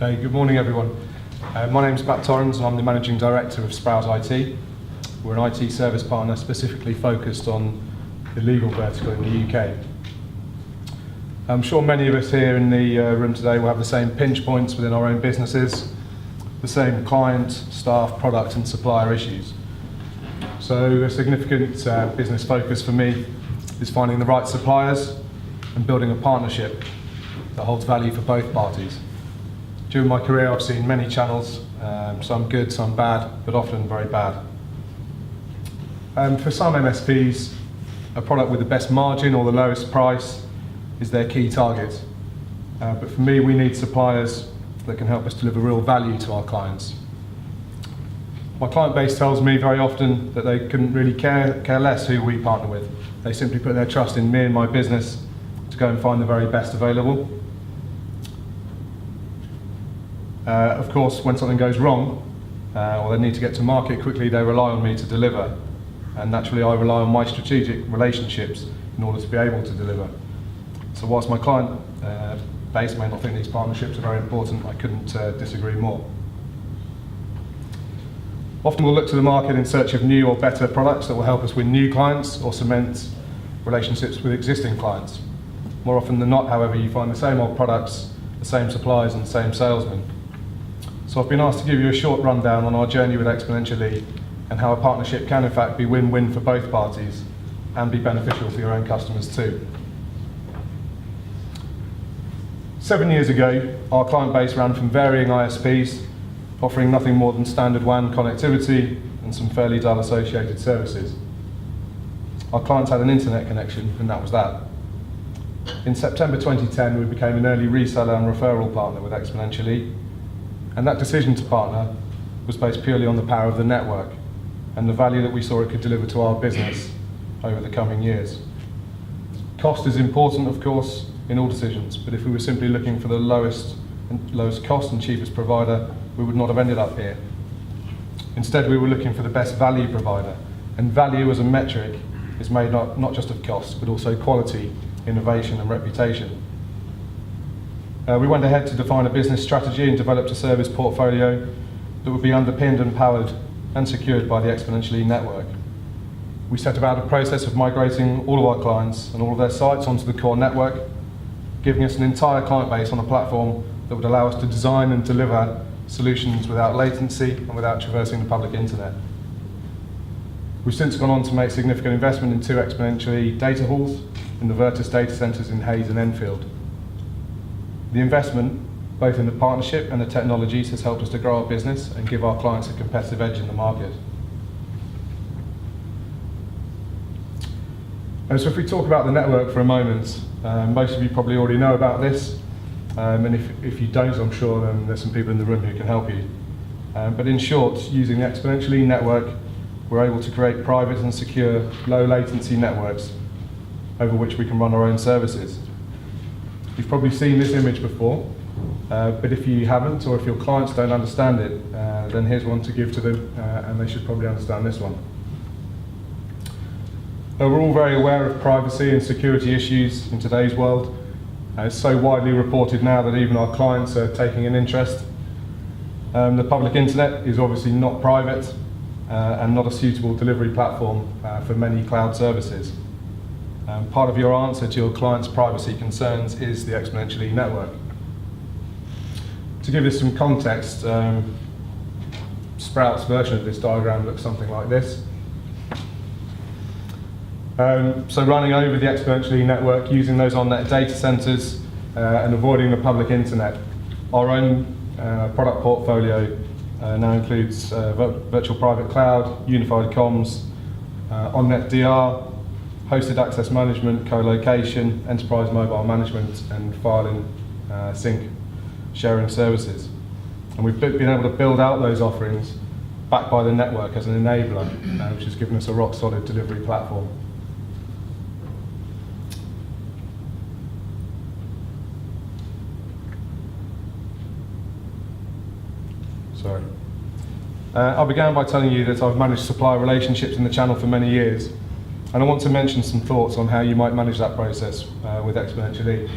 Okay, good morning everyone. My name is Torrens and I'm the Managing Director of Sprout IT. We're an IT service partner specifically focused on the legal vertical in the UK. I'm sure many of us here in the room today will have the same pinch points within our own businesses, the same client, staff, product and supplier issues. So a significant business focus for me is finding the right suppliers and building a partnership that holds value for both parties. During my career I've seen many channels, some good, some bad, but often very bad. For some MSPs, a product with the best margin or the lowest price is their key target. But for me, we need suppliers that can help us deliver real value to our clients. My client base tells me very often that they couldn't really care less who we partner with. They simply put their trust in me and my business to go and find the very best available. Of course, when something goes wrong, or they need to get to market quickly, they rely on me to deliver. And naturally, I rely on my strategic relationships in order to be able to deliver. So whilst my client base may not think these partnerships are very important, I couldn't disagree more. Often we'll look to the market in search of new or better products that will help us win new clients or cement relationships with existing clients. More often than not, however, you find the same old products, the same suppliers and the same salesmen. So I've been asked to give you a short rundown on our journey with Exponential-e and how a partnership can in fact be win-win for both parties and be beneficial for your own customers too. 7 years ago, our client base ran from varying ISPs, offering nothing more than standard WAN connectivity and some fairly dull associated services. Our clients had an internet connection and that was that. In September 2010, we became an early reseller and referral partner with Exponential-e, and that decision to partner was based purely on the power of the network and the value that we saw it could deliver to our business over the coming years. Cost is important, of course, in all decisions, but if we were simply looking for the lowest cost and cheapest provider, we would not have ended up here. Instead, we were looking for the best value provider, and value as a metric is made not just of cost, but also quality, innovation and reputation. We went ahead to define a business strategy and developed a service portfolio that would be underpinned and powered and secured by the Exponential-e network. We set about a process of migrating all of our clients and all of their sites onto the core network, giving us an entire client base on a platform that would allow us to design and deliver solutions without latency and without traversing the public internet. We've since gone on to make significant investment in 2 Exponential-e data halls in the Ritz data centres in Hayes and Enfield. The investment, both in the partnership and the technologies, has helped us to grow our business and give our clients a competitive edge in the market. And so if we talk about the network for a moment, most of you probably already know about this, and if you don't, I'm sure then there's some people in the room who can help you. But in short, using the Exponential-e network, we're able to create private and secure low latency networks over which we can run our own services. You've probably seen this image before, but if you haven't, or if your clients don't understand it, then here's one to give to them, and they should probably understand this one. We're all very aware of privacy and security issues in today's world. It's so widely reported now that even our clients are taking an interest. The public internet is obviously not private and not a suitable delivery platform for many cloud services. Part of your answer to your clients' privacy concerns is the Exponential-e network. To give this some context, Sprout's version of this diagram looks something like this. So running over the Exponential-e network, using those on-net data centres and avoiding the public internet. Our own product portfolio now includes virtual private cloud, unified comms, on-net DR, hosted access management, co-location, enterprise mobile management, and filing, sync, sharing services. And we've been able to build out those offerings backed by the network as an enabler, which has given us a rock-solid delivery platform. Sorry. I began by telling you that I've managed supplier relationships in the channel for many years, and I want to mention some thoughts on how you might manage that process with Exponential-e.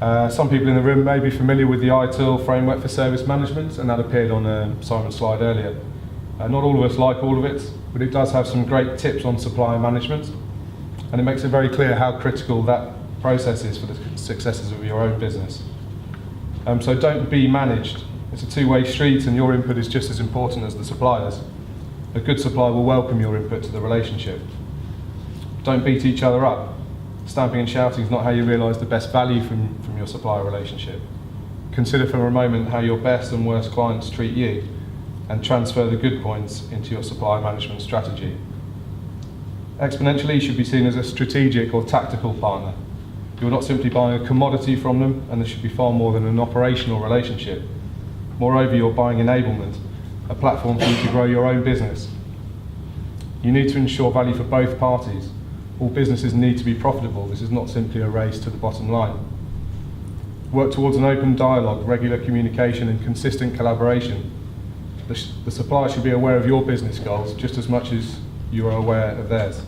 Some people in the room may be familiar with the ITIL framework for service management, and that appeared on Simon's slide earlier. Not all of us like all of it, but it does have some great tips on supplier management, and it makes it very clear how critical that process is for the successes of your own business. So don't be managed. It's a two-way street, and your input is just as important as the supplier's. A good supplier will welcome your input to the relationship. Don't beat each other up. Stamping and shouting is not how you realise the best value from your supplier relationship. Consider for a moment how your best and worst clients treat you, and transfer the good points into your supplier management strategy. Exponential-e should be seen as a strategic or tactical partner. You're not simply buying a commodity from them, and there should be far more than an operational relationship. Moreover, you're buying enablement, a platform for you to grow your own business. You need to ensure value for both parties. All businesses need to be profitable. This is not simply a race to the bottom line. Work towards an open dialogue, regular communication and consistent collaboration. The supplier should be aware of your business goals just as much as you are aware of theirs.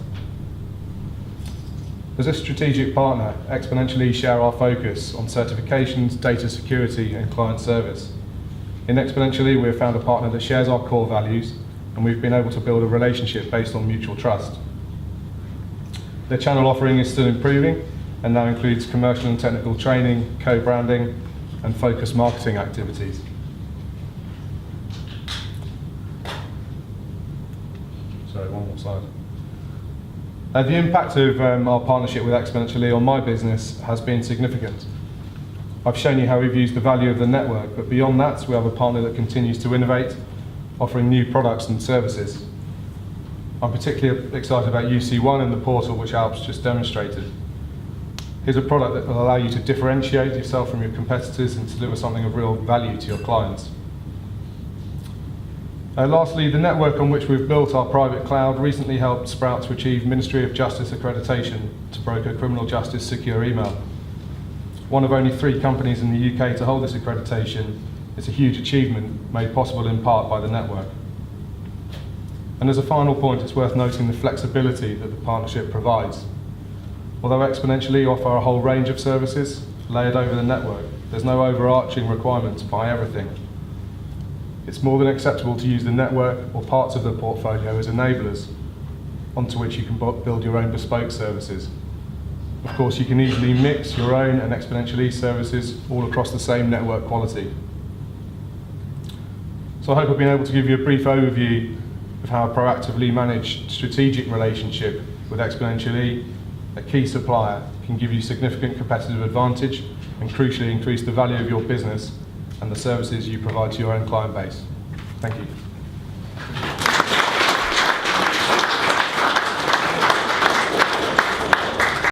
As a strategic partner, Exponential-e share our focus on certifications, data security and client service. In Exponential-e, we have found a partner that shares our core values, and we've been able to build a relationship based on mutual trust. Their channel offering is still improving and now includes commercial and technical training, co-branding and focused marketing activities. Sorry, one more slide. The impact of our partnership with Exponential-e on my business has been significant. I've shown you how we've used the value of the network, but beyond that, we have a partner that continues to innovate, offering new products and services. I'm particularly excited about UC1 and the portal, which Alp's just demonstrated. Here's a product that will allow you to differentiate yourself from your competitors and deliver something of real value to your clients. Lastly, the network on which we've built our private cloud recently helped Sprout to achieve Ministry of Justice accreditation to broker criminal justice secure email. One of only 3 companies in the UK to hold this accreditation, it's a huge achievement made possible in part by the network. And as a final point, it's worth noting the flexibility that the partnership provides. Although Exponential-e offer a whole range of services layered over the network, there's no overarching requirement to buy everything. It's more than acceptable to use the network or parts of the portfolio as enablers onto which you can build your own bespoke services. Of course, you can easily mix your own and Exponential-e services all across the same network quality. So I hope I've been able to give you a brief overview of how a proactively managed strategic relationship with Exponential-e, a key supplier, can give you significant competitive advantage and crucially increase the value of your business and the services you provide to your own client base. Thank you.